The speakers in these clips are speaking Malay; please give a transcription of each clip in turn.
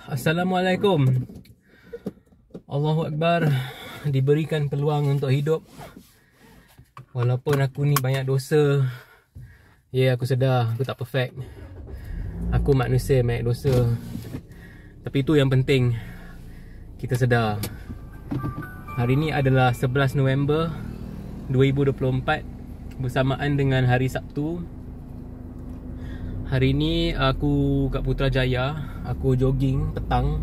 Assalamualaikum. Allahu Akbar. Diberikan peluang untuk hidup. Walaupun aku ni banyak dosa. Ya, aku sedar aku tak perfect. Aku manusia banyak dosa. Tapi itu yang penting. Kita sedar. Hari ni adalah 11 November 2024, bersamaan dengan hari Sabtu. Hari ni aku kat Putrajaya. Aku jogging petang.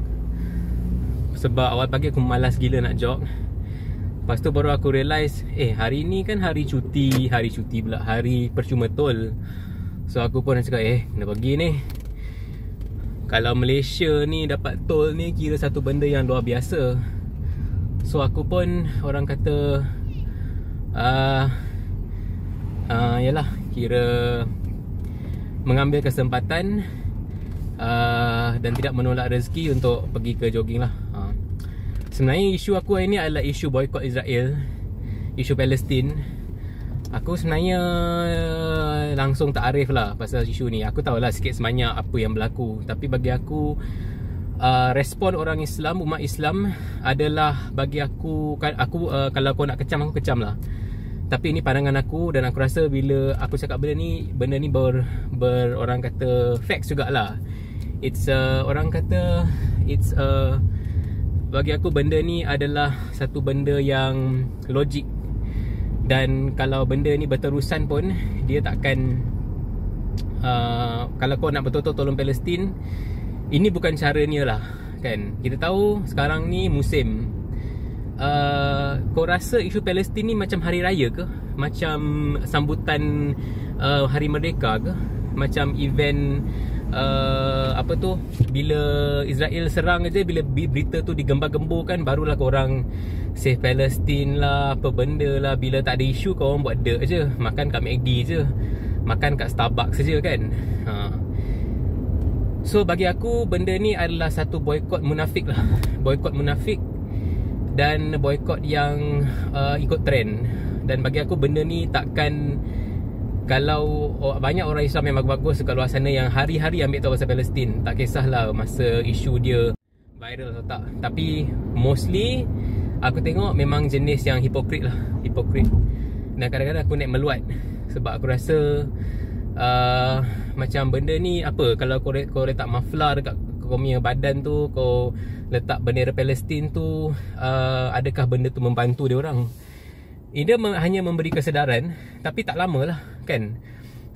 Sebab awal pagi aku malas gila nak jog. Lepas tu baru aku realise, hari ni kan hari cuti. Hari cuti pula, hari percuma tol. So aku pun cakap, kena pergi ni. Kalau Malaysia ni dapat tol ni, kira satu benda yang luar biasa. So aku pun, orang kata, yalah, kira mengambil kesempatan dan tidak menolak rezeki untuk pergi ke jogging lah. Sebenarnya isu aku hari ni adalah isu boykot Israel, isu Palestin. Aku sebenarnya langsung tak arif lah pasal isu ni. Aku tahulah sikit sebanyak apa yang berlaku. Tapi bagi aku, respon orang Islam, umat Islam adalah, bagi aku, kalau kau nak kecam, aku kecam lah. Tapi ini pandangan aku, dan aku rasa bila aku cakap benda ni orang kata facts jugalah. It's orang kata bagi aku benda ni adalah satu benda yang logik. Dan kalau benda ni berterusan pun, dia takkan kalau kau nak betul-betul tolong Palestin, ini bukan caranya lah, kan? Kita tahu sekarang ni musim. Kau rasa isu Palestin ni macam hari raya ke? Macam sambutan hari merdeka ke? Macam event apa tu, bila Israel serang aja, bila berita tu digembar-gemburkan, barulah korang save Palestin lah, apa benda lah. Bila tak ada isu, korang buat dek je, makan kat McD je, makan kat Starbucks saja, kan? So bagi aku, benda ni adalah satu boykot munafik lah. Boykot munafik dan boykot yang ikut trend. Dan bagi aku benda ni takkan, kalau banyak orang Islam yang bagus-bagus dekat luar sana yang hari-hari ambil tahu pasal Palestin, tak kisahlah masa isu dia viral atau tak. Tapi mostly aku tengok memang jenis yang hipokrit lah. Hipokrit. Dan kadang-kadang aku naik meluat. Sebab aku rasa macam benda ni apa, kalau kau letak maflar dekat kau punya badan tu, kau letak bendera Palestin tu, adakah benda tu membantu dia orang? Dia hanya memberi kesedaran, tapi tak lama lah, kan?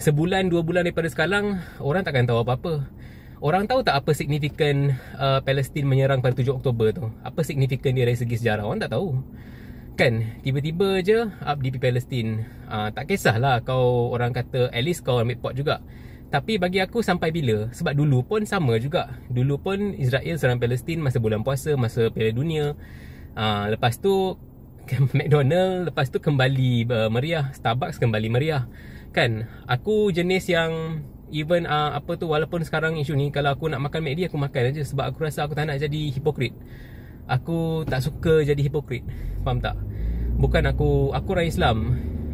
Sebulan, 2 bulan daripada sekarang, orang takkan tahu apa-apa. Orang tahu tak apa signifikan Palestin menyerang pada 7 Oktober tu? Apa signifikan dia dari segi sejarah? Orang tak tahu, kan? Tiba-tiba je up di Palestin. Tak kisahlah kau, orang kata at least kau ambil pot juga. Tapi bagi aku sampai bila? Sebab dulu pun sama juga. Dulu pun Israel serang Palestin masa bulan puasa, masa Piala Dunia. Lepas tu McDonald, lepas tu kembali meriah. Starbucks kembali meriah, kan? Aku jenis yang even apa tu, walaupun sekarang isu ni, kalau aku nak makan McD, aku makan aja. Sebab aku rasa aku tak nak jadi hipokrit. Aku tak suka jadi hipokrit. Faham tak? Bukan aku orang Islam,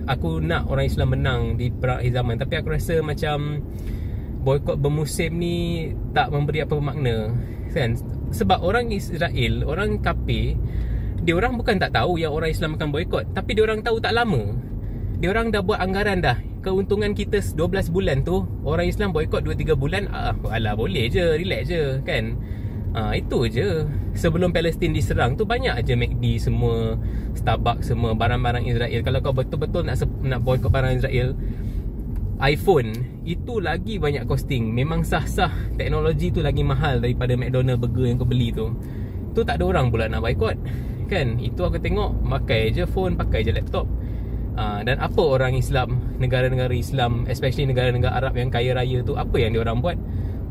aku nak orang Islam menang di perang akhir zaman. Tapi aku rasa macam boykot bermusim ni tak memberi apa makna, kan? Sebab orang Israel, orang kafir, dia orang bukan tak tahu yang orang Islam akan boykot, tapi dia orang tahu tak lama. Dia orang dah buat anggaran dah. Keuntungan kita 12 bulan tu, orang Islam boykot 2-3 bulan, alah boleh je, relax je, kan? Itu je. Sebelum Palestin diserang tu, banyak je McD semua, Starbucks semua, barang-barang Israel. Kalau kau betul-betul nak boykot barang Israel, iPhone itu lagi banyak costing. Memang sah-sah teknologi tu lagi mahal daripada McDonald burger yang kau beli tu. Tu tak ada orang pula nak boykot, kan? Itu aku tengok pakai je phone, pakai je laptop. Dan apa orang Islam, negara-negara Islam, especially negara-negara Arab yang kaya raya tu, apa yang dia orang buat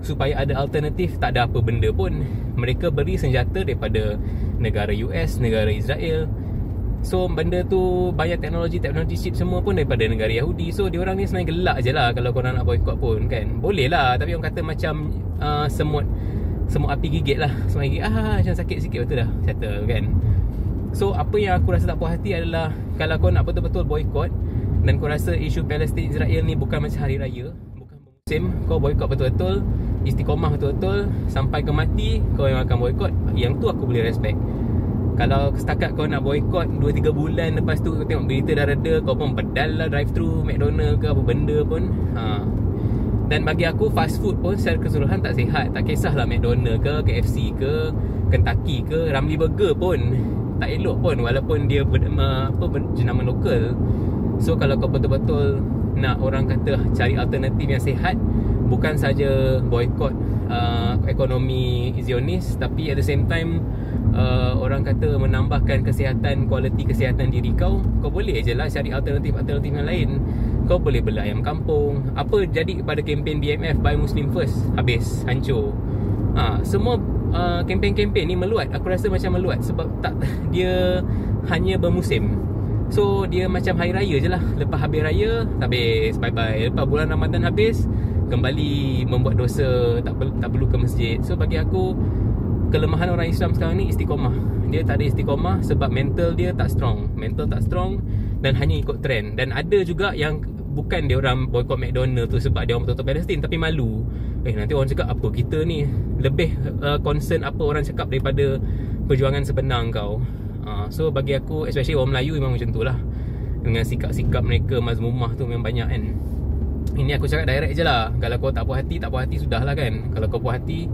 supaya ada alternatif? Tak ada apa benda pun. Mereka beri senjata daripada negara US, negara Israel. So benda tu, banyak teknologi chip semua pun daripada negara Yahudi. So diorang ni sebenarnya gelak je lah kalau korang nak boykot pun, kan? Boleh lah, tapi orang kata macam semut api gigit lah. Semut gigit, macam sakit sikit, betul dah, settle, kan? So apa yang aku rasa tak puas hati adalah, kalau kau nak betul-betul boykot dan kau rasa isu Palestin Israel ni bukan macam hari raya, bukan kau boykot betul-betul, istiqomah betul-betul sampai ke mati, kau yang akan boykot, yang tu aku boleh respect. Kalau setakat kau nak boykot 2-3 bulan, lepas tu kau tengok berita dah reda, kau pun pedal lah drive-thru McDonald ke apa benda pun. Dan bagi aku fast food pun secara keseluruhan tak sihat. Tak kisahlah McDonald ke, KFC ke, Kentucky ke, Ramly Burger pun tak elok pun, walaupun dia jenama lokal. So kalau kau betul-betul nak orang kata cari alternatif yang sihat, bukan saja boykot ekonomi Zionis, tapi at the same time orang kata menambahkan kesihatan, kualiti kesihatan diri kau, kau boleh je lah cari alternatif-alternatif yang lain. Kau boleh beli ayam kampung. Apa jadi kepada kempen BMF Buy Muslim First? Habis, hancur. Semua kempen-kempen ni meluat. Aku rasa macam meluat sebab dia hanya bermusim. So dia macam hari raya je lah. Lepas habis raya, habis, bye-bye. Lepas bulan Ramadan habis, kembali membuat dosa, tak perlu ke masjid. So bagi aku, kelemahan orang Islam sekarang ni istiqomah. Dia tak ada istiqomah sebab mental dia tak strong. Mental tak strong dan hanya ikut trend. Dan ada juga yang bukan dia orang boykot McDonald tu sebab dia orang betul-betul Palestin, tapi malu. Nanti orang cakap apa kita ni, lebih concern apa orang cakap daripada perjuangan sebenar kau. So bagi aku, especially orang Melayu memang macam tu lah. Dengan sikap-sikap mereka mazmumah tu memang banyak kan. Ini aku cakap direct je lah. Kalau kau tak puas hati sudah lah kan. Kalau kau puas hati,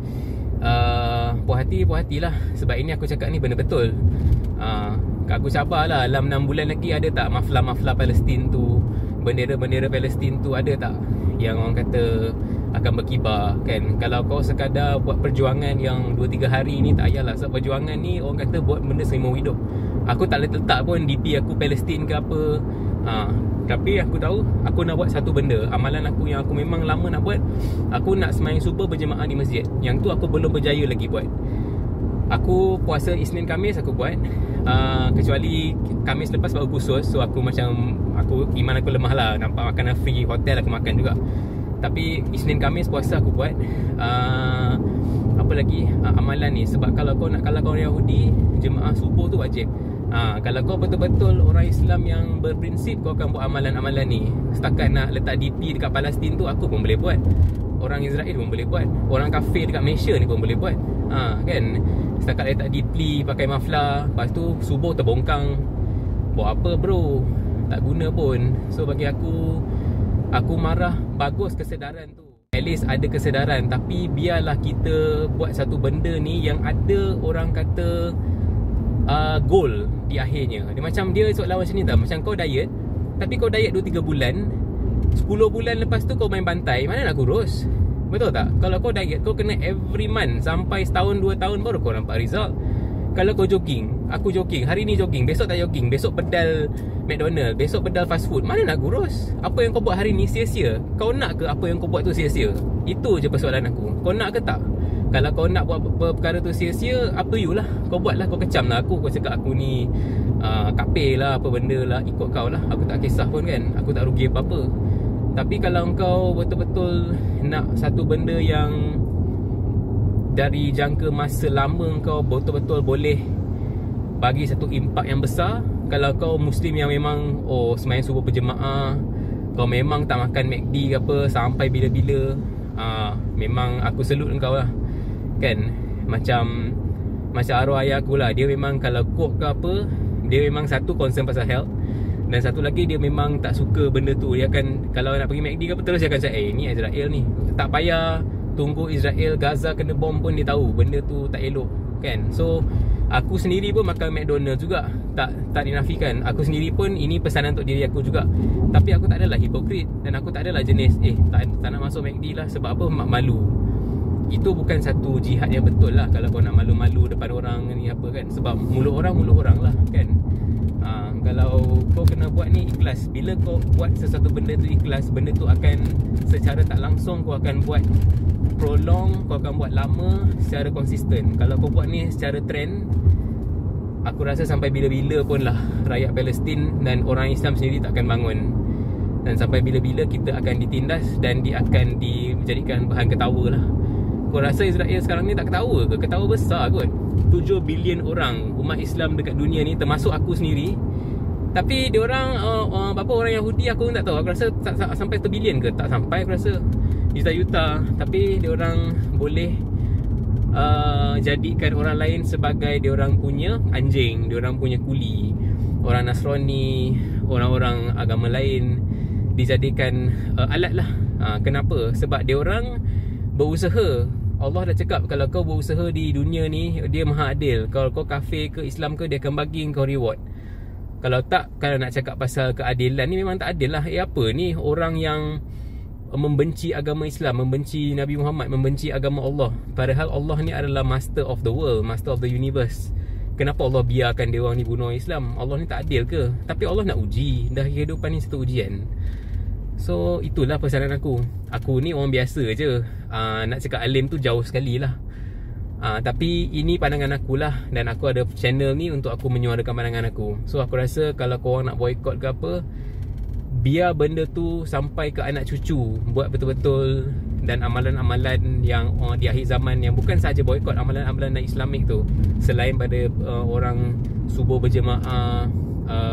puas hati lah. Sebab ini aku cakap ni benda betul. Aku sabarlah, dalam 6 bulan lagi ada tak mafla-mafla Palestin tu, bendera-bendera Palestin tu ada tak yang orang kata akan berkibar kan. Kalau kau sekadar buat perjuangan yang 2-3 hari ni, tak payahlah. Sebab perjuangan ni orang kata buat benda seumur hidup. Aku tak boleh letak pun DP aku Palestin ke apa. Tapi aku tahu aku nak buat satu benda. Amalan aku yang aku memang lama nak buat, aku nak sembahyang subuh berjemaah di masjid. Yang tu aku belum berjaya lagi buat. Aku puasa Isnin Khamis aku buat, kecuali Khamis lepas baru khusus. So aku macam, iman aku lemah lah. Nampak makanan free hotel aku makan juga. Tapi Isnin Khamis puasa aku buat. Apa lagi amalan ni? Sebab kalau kau nak kalahkan orang Yahudi, jemaah subuh tu wajib. Kalau kau betul-betul orang Islam yang berprinsip, kau akan buat amalan-amalan ni. Setakat nak letak DP dekat Palestin tu, aku pun boleh buat. Orang Israel pun boleh buat. Orang kafir dekat Malaysia ni pun boleh buat. Kan? Setakat letak DP, pakai mafla, lepas tu subuh terbongkang. Buat apa bro? Tak guna pun. So bagi aku marah. Bagus kesedaran tu. At least ada kesedaran. Tapi biarlah kita buat satu benda ni yang ada orang kata goal di akhirnya. Dia macam dia seolah macam ni tau. Macam kau diet, tapi kau diet 2-3 bulan, 10 bulan lepas tu kau main bantai, mana nak kurus? Betul tak? Kalau kau diet, kau kena every month sampai setahun 2 tahun baru kau nampak result. Kalau kau jogging, aku jogging, hari ni jogging, besok tak jogging, besok pedal McDonald, besok pedal fast food, mana nak kurus? Apa yang kau buat hari ni sia-sia? Kau nak ke apa yang kau buat tu sia-sia? Itu je persoalan aku. Kau nak ke tak? Kalau kau nak buat perkara tu sia-sia, up to you lah. Kau buat lah, kau kecam lah aku. Kau cakap aku ni kapil lah, apa benda lah, ikut kau lah. Aku tak kisah pun kan. Aku tak rugi apa-apa. Tapi kalau kau betul-betul nak satu benda yang dari jangka masa lama kau betul-betul boleh bagi satu impak yang besar. Kalau kau Muslim yang memang sembahyang subuh berjemaah, kau memang tak makan McD ke apa sampai bila-bila, memang aku salute kau lah. Kan? Macam arwah ayah aku lah. Dia memang kalau cook ke apa, dia memang satu concern pasal health, dan satu lagi dia memang tak suka benda tu. Dia akan, kalau nak pergi McD ke apa, terus dia akan cakap ni Israel ni, tak payah tunggu Israel Gaza kena bom pun dia tahu benda tu tak elok kan. So aku sendiri pun makan McDonald juga, tak dinafikan. Aku sendiri pun, ini pesanan untuk diri aku juga. Tapi aku tak adalah hipokrit, dan aku tak adalah jenis tak nak masuk McD lah. Sebab apa? Malu. Itu bukan satu jihad yang betul lah. Kalau kau nak malu-malu depan orang ni apa kan. Sebab mulut orang lah kan. Kalau kau kena buat ni ikhlas. Bila kau buat sesuatu benda tu ikhlas, benda tu akan secara tak langsung kau akan buat prolong, kau akan buat lama secara konsisten. Kalau kau buat ni secara trend, aku rasa sampai bila-bila pun lah rakyat Palestin dan orang Islam sendiri tak akan bangun. Dan sampai bila-bila kita akan ditindas dan dia akan dijadikan bahan ketawa lah. Kau rasa Israel sekarang ni tak ketawa ke? Ketawa besar kot. 7 bilion orang umat Islam dekat dunia ni, termasuk aku sendiri. Tapi diorang berapa orang Yahudi aku pun tak tahu. Aku rasa tak sampai 1 bilion ke? Tak sampai aku rasa. juta. Tapi dia orang boleh jadikan orang lain sebagai dia orang punya anjing, dia orang punya kuli. Orang Nasrani, orang-orang agama lain dijadikan alat lah. Kenapa? Sebab dia orang berusaha. Allah dah cakap kalau kau berusaha di dunia ni, dia maha adil. Kalau kau kafir ke Islam ke, dia akan bagi kau reward. Kalau tak, kalau nak cakap pasal keadilan ni memang tak adil lah. Apa ni orang yang membenci agama Islam, membenci Nabi Muhammad, membenci agama Allah, padahal Allah ni adalah master of the world, master of the universe. Kenapa Allah biarkan dia orang ni bunuh Islam? Allah ni tak adil ke? Tapi Allah nak uji. Dah kehidupan ni satu ujian. So itulah pesanan aku. Aku ni orang biasa je. Nak cakap alim tu jauh sekali lah. Tapi ini pandangan aku lah. Dan aku ada channel ni untuk aku menyuarakan pandangan aku. So aku rasa kalau korang nak boycott ke apa, biar benda tu sampai ke anak cucu. Buat betul-betul. Dan amalan-amalan yang di akhir zaman, yang bukan sahaja boycott, amalan-amalan Islamik tu, selain pada orang subuh berjemaah,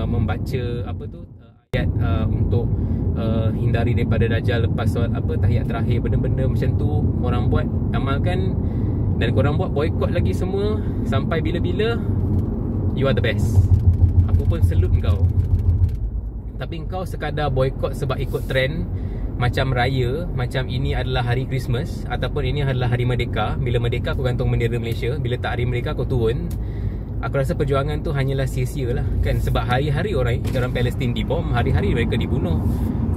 membaca apa tu ayat untuk hindari daripada Dajjal lepas solat tahiyat terakhir, benda-benda macam tu korang buat, amalkan. Dan korang buat boycott lagi semua sampai bila-bila, you are the best. Aku pun salute kau. Tapi kau sekadar boycott sebab ikut trend, macam raya, macam ini adalah hari Christmas ataupun ini adalah hari Merdeka. Bila Merdeka kau gantung bendera Malaysia, bila tak hari Merdeka kau turun. Aku rasa perjuangan tu hanyalah sia-sia lah kan. Sebab hari-hari orang Palestin dibom, hari-hari mereka dibunuh.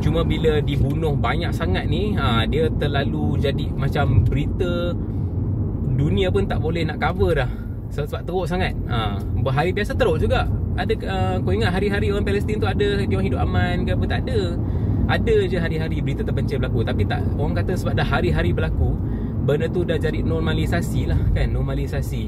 Cuma bila dibunuh banyak sangat ni, dia terlalu jadi macam berita dunia pun tak boleh nak cover dah. Sebab teruk sangat. Hari biasa teruk juga. Ada kau ingat hari-hari orang Palestin tu ada dia orang hidup aman ke apa? Tak ada. Ada je hari-hari berita terpencil berlaku. Tapi tak, orang kata sebab dah hari-hari berlaku, benda tu dah jadi normalisasi lah kan. Normalisasi.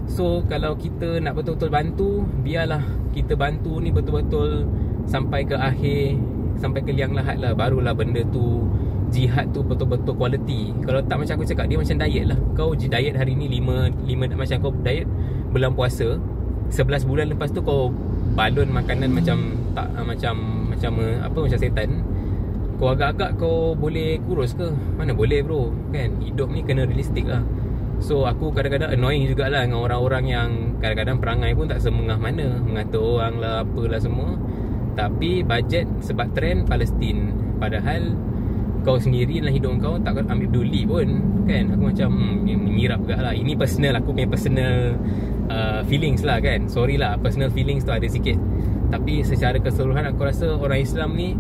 So kalau kita nak betul-betul bantu, biarlah kita bantu ni betul-betul sampai ke akhir, sampai ke liang lahat lah. Barulah benda tu, jihad tu betul-betul quality. Kalau tak, macam aku cakap, dia macam diet lah. Kau diet hari ni 5 macam kau diet bulan puasa, 11 bulan lepas tu kau balon makanan macam tak macam setan. Kau agak-agak kau boleh kurus ke? Mana boleh bro kan. Hidup ni kena realistik lah. So aku kadang-kadang annoying jugalah dengan orang-orang yang kadang-kadang perangai pun tak semengah mana, mengatur orang lah apalah semua. Tapi bajet sebab trend Palestin, padahal kau sendiri dalam hidup kau tak ambil peduli pun kan. Aku macam menyirap juga lah. Ini personal, aku punya personal feelings lah kan. Sorry lah, personal feelings tu ada sikit. Tapi secara keseluruhan aku rasa orang Islam ni,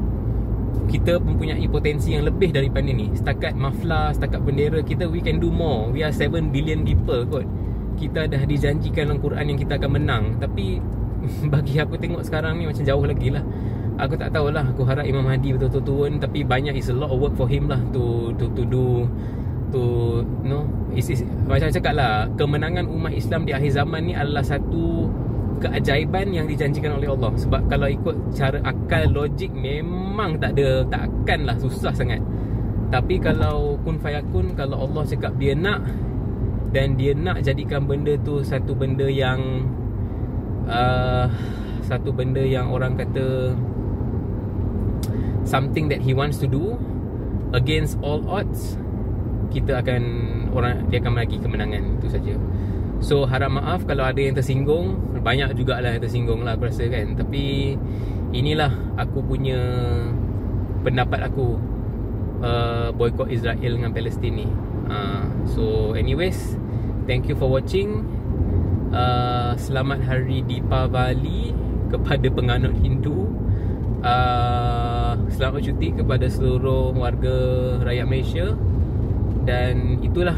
kita mempunyai potensi yang lebih daripada ni. Setakat maflar, setakat bendera, kita we can do more. We are 7 billion people kot. Kita dah dijanjikan dalam Quran yang kita akan menang. Tapi bagi aku tengok sekarang ni macam jauh lagi lah. Aku tak tahulah. Aku harap Imam Mahdi betul-betul turun. Tapi banyak, is a lot of work for him lah to do, to no, macam cakap lah, kemenangan umat Islam di akhir zaman ni adalah satu keajaiban yang dijanjikan oleh Allah. Sebab kalau ikut cara akal logik memang takkan lah, susah sangat. Tapi kalau kun fayakun, kalau Allah cakap dia nak, dan dia nak jadikan benda tu satu benda yang orang kata something that he wants to do against all odds, dia akan bagi kemenangan. Itu saja. So harap maaf kalau ada yang tersinggung. Banyak jugalah yang tersinggung lah aku rasa kan. Tapi inilah aku punya pendapat aku, boycott Israel dengan Palestin ni. So anyways, thank you for watching. Selamat Hari Deepavali kepada penganut Hindu. Selamat bercuti kepada seluruh warga rakyat Malaysia. Dan itulah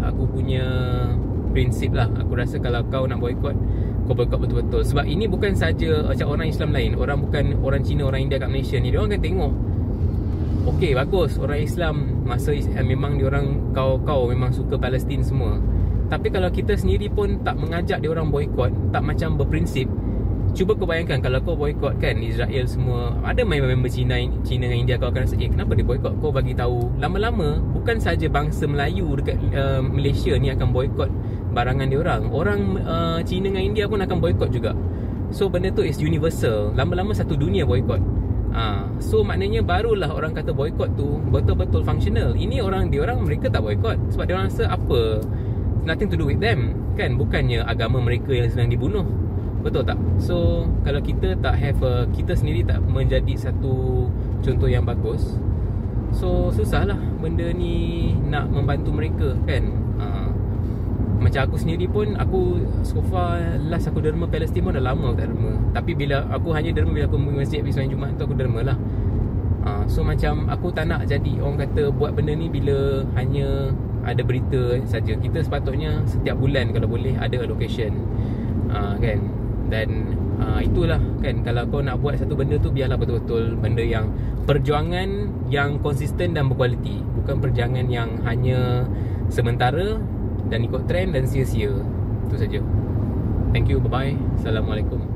aku punya prinsip lah. Aku rasa kalau kau nak boycott, kau boycott betul-betul. Sebab ini bukan saja macam orang Islam lain. Bukan orang Cina, orang India kat Malaysia ni, dia orang akan tengok, okey bagus, orang Islam masa memang dia orang kau memang suka Palestin semua. Tapi kalau kita sendiri pun tak mengajak dia orang boycott, tak macam berprinsip. Cuba kau bayangkan kalau kau boycott kan Israel semua, ada member Cina dengan India, kau akan rasa kenapa dia boycott. Kau bagi tahu, lama-lama bukan saja bangsa Melayu dekat Malaysia ni akan boycott barangan dia orang. Orang Cina dengan India pun akan boycott juga. So benda tu is universal. Lama-lama satu dunia boycott. So maknanya barulah orang kata boycott tu betul-betul functional. Ini diorang mereka tak boycott sebab diorang rasa apa, nothing to do with them kan, bukannya agama mereka yang sedang dibunuh. Betul tak? So kalau kita tak have kita sendiri tak menjadi satu contoh yang bagus, so susahlah benda ni nak membantu mereka kan. Macam aku sendiri pun, aku so far last aku derma Palestin pun dah lama aku tak derma. Tapi bila aku hanya derma bila aku pergi masjid, pergi sembahyang Jumaat tu aku derma lah. So macam aku tak nak jadi orang kata buat benda ni bila hanya ada berita saja. Kita sepatutnya setiap bulan kalau boleh ada allocation, kan. Dan itulah kan, kalau kau nak buat satu benda tu, biarlah betul-betul benda yang perjuangan yang konsisten dan berkualiti, bukan perjuangan yang hanya sementara dan ikut trend dan sia-sia. Itu saja. Thank you, bye-bye. Assalamualaikum.